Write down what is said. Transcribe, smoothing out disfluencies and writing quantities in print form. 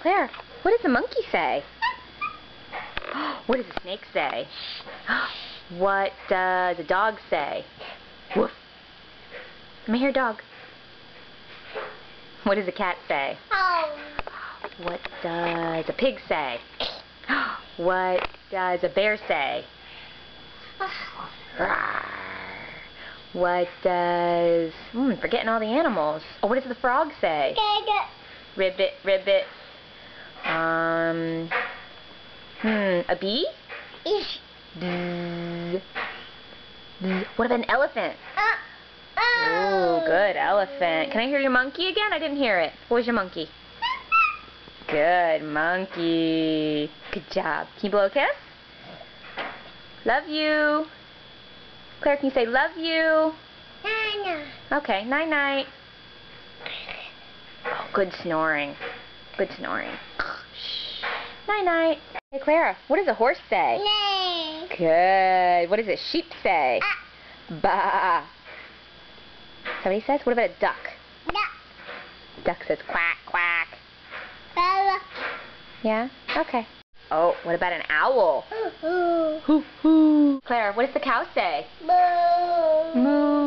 Clara, what does the monkey say? What does the snake say? What does the dog say? Woof. Let me hear dog. What does the cat say? What does a pig say? What does a bear say? What does... forgetting all the animals. Oh, what does the frog say? Ribbit, ribbit. A bee? Bzz. Bzz. What about an elephant? Ooh, good, elephant. Can I hear your monkey again? I didn't hear it. What was your monkey? Good, monkey. Good job. Can you blow a kiss? Love you. Clara, can you say love you? Nana. Okay, night-night. Oh, good snoring. Good snoring. Shh. Night-night. Hey, Clara, what does a horse say? Nay. Good. What does a sheep say? Bah. Is that what he says? What about a duck? Duck says quack, quack. Yeah? Okay. Oh, what about an owl? Hoo, hoo. Clara, what does the cow say? Moo. Moo.